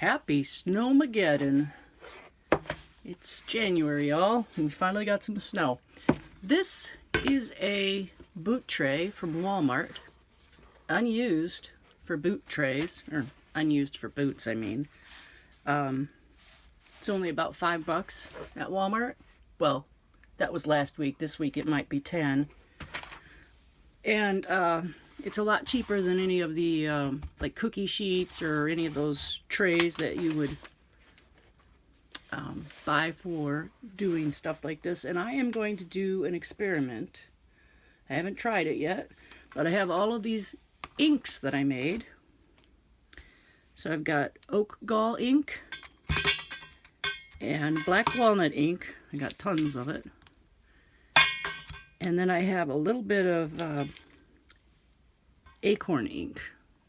Happy Snowmageddon. It's January, y'all, and we finally got some snow. This is a boot tray from Walmart. Unused for boot trays, or unused for boots, I mean. It's only about $5 at Walmart. Well, that was last week. This week it might be 10. And it's a lot cheaper than any of the like cookie sheets or any of those trays that you would buy for doing stuff like this. And I am going to do an experiment. I haven't tried it yet, but I have all of these inks that I made. So I've got oak gall ink and black walnut ink. I got tons of it. And then I have a little bit of acorn ink,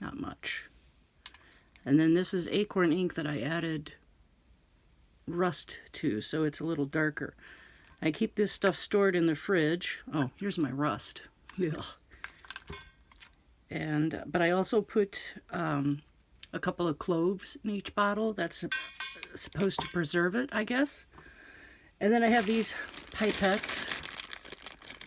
not much. And then this is acorn ink that I added rust to, so it's a little darker. I keep this stuff stored in the fridge. Oh, here's my rust. Ugh. And but I also put a couple of cloves in each bottle. That's supposed to preserve it, I guess. And then I have these pipettes,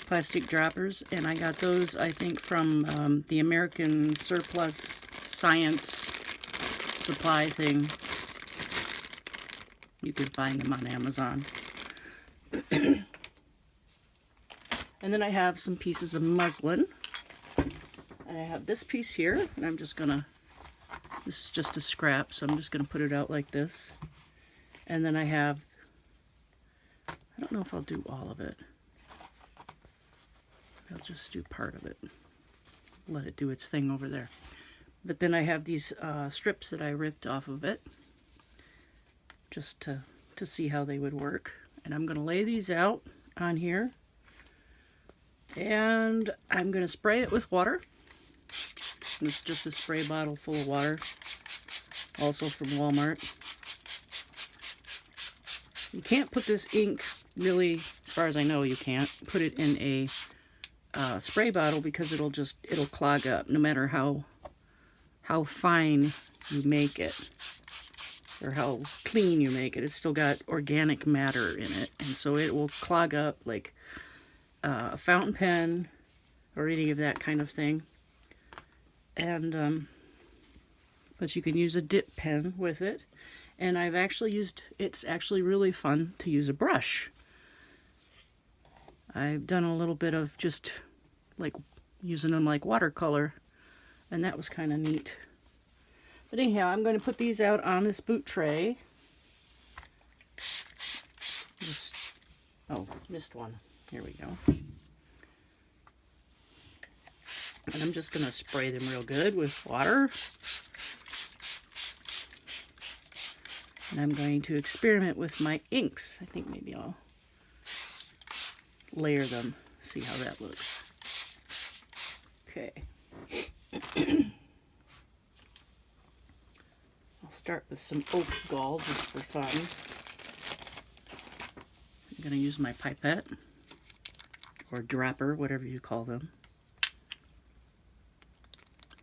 plastic droppers, and I got those, I think, from the American Surplus Science supply thing. You can find them on Amazon. And then I have some pieces of muslin. And I have this piece here, and I'm just gonna, this is just a scrap, so I'm just gonna put it out like this. And then I have, I don't know if I'll do all of it. I'll just do part of it. Let it do its thing over there. But then I have these strips that I ripped off of it, just to see how they would work. And I'm going to lay these out on here. And I'm going to spray it with water. It's just a spray bottle full of water, also from Walmart. You can't put this ink, really, as far as I know, you can't put it in a spray bottle because it'll clog up no matter how fine you make it or how clean you make it. It's still got organic matter in it, and so it will clog up like a fountain pen or any of that kind of thing. And but you can use a dip pen with it, and I've actually used, it's actually really fun to use a brush. I've done a little bit of just like using them like watercolor, and that was kind of neat. But anyhow, I'm going to put these out on this boot tray. Oh, missed one. Here we go. And I'm just going to spray them real good with water. And I'm going to experiment with my inks. I think maybe I'll layer them, see how that looks. Okay. I'll start with some oak gall just for fun. I'm going to use my pipette or dropper, whatever you call them.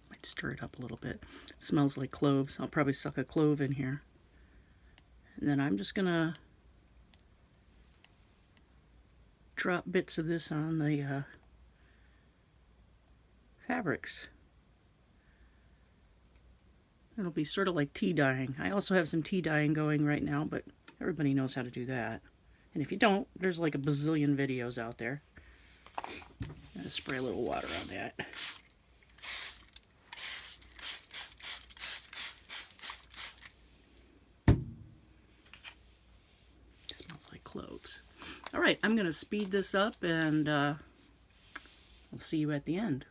Might stir it up a little bit. It smells like cloves. I'll probably suck a clove in here. And then I'm just going to drop bits of this on the fabrics. It'll be sort of like tea dyeing. I also have some tea dyeing going right now, but everybody knows how to do that. And if you don't, there's like a bazillion videos out there. I'm going to spray a little water on that. It smells like cloves. All right, I'm going to speed this up, and I'll see you at the end.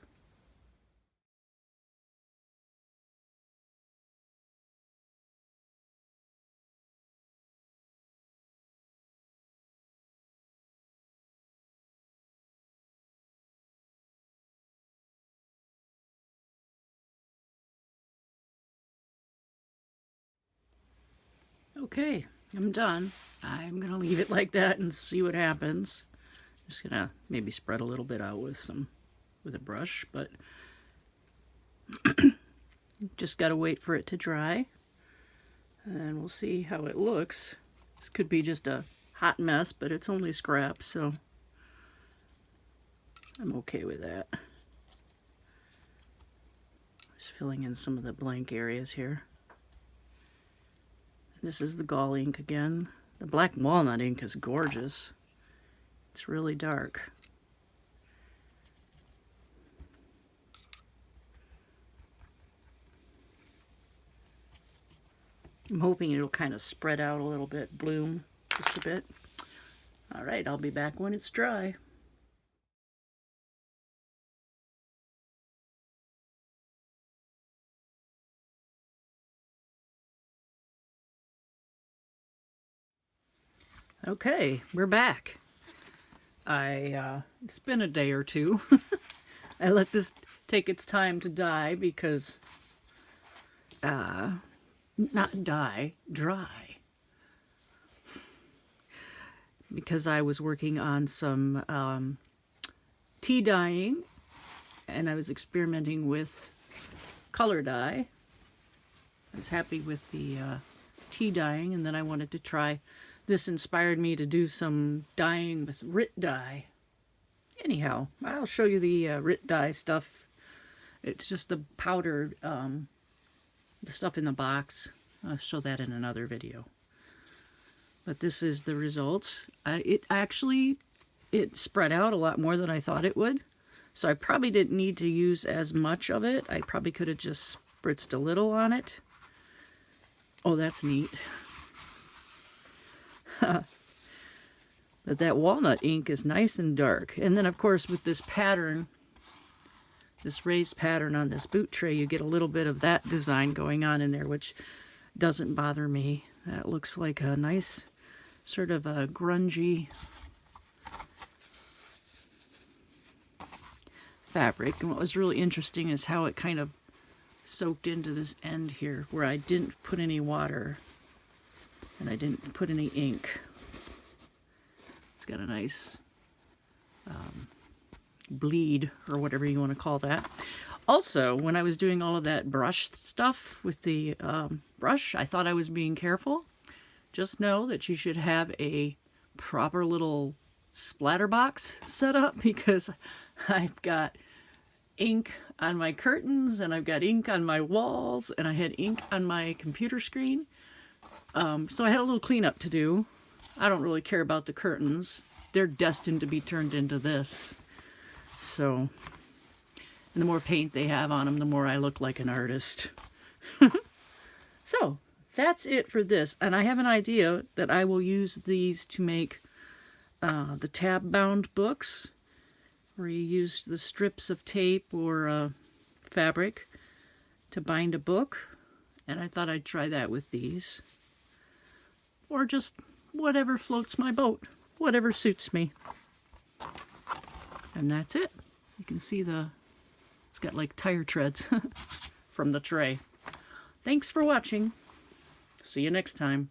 Okay, I'm done. I'm going to leave it like that and see what happens. Just going to maybe spread a little bit out with a brush, but Just got to wait for it to dry. And we'll see how it looks. This could be just a hot mess, but it's only scraps, so I'm okay with that. Just filling in some of the blank areas here. This is the gall ink again. The black walnut ink is gorgeous. It's really dark. I'm hoping it'll kind of spread out a little bit, bloom just a bit. All right, I'll be back when it's dry. Okay, we're back. It's been a day or two. I let this take its time to die because, not die, dry. Because I was working on some tea dyeing, and I was experimenting with color dye. I was happy with the tea dyeing, and then I wanted to try. This inspired me to do some dyeing with RIT dye. Anyhow, I'll show you the RIT dye stuff. It's just the powdered, the stuff in the box. I'll show that in another video. But this is the results. It spread out a lot more than I thought it would. So I probably didn't need to use as much of it. I probably could have just spritzed a little on it. Oh, that's neat. But that walnut ink is nice and dark. And then, of course, with this pattern, this raised pattern on this boot tray, you get a little bit of that design going on in there, which doesn't bother me. That looks like a nice sort of a grungy fabric. And what was really interesting is how it kind of soaked into this end here, where I didn't put any water and I didn't put any ink. It's got a nice bleed, or whatever you want to call that. Also, when I was doing all of that brush stuff with the brush, I thought I was being careful. Just know that you should have a proper little splatter box set up, because I've got ink on my curtains, and I've got ink on my walls, and I had ink on my computer screen. So I had a little cleanup to do. I don't really care about the curtains. They're destined to be turned into this. So, and the more paint they have on them, the more I look like an artist. So, that's it for this. And I have an idea that I will use these to make the tab-bound books, where you use the strips of tape or fabric to bind a book. And I thought I'd try that with these. Or just whatever floats my boat, whatever suits me. And that's it. You can see it's got like tire treads from the tray. Thanks for watching. See you next time.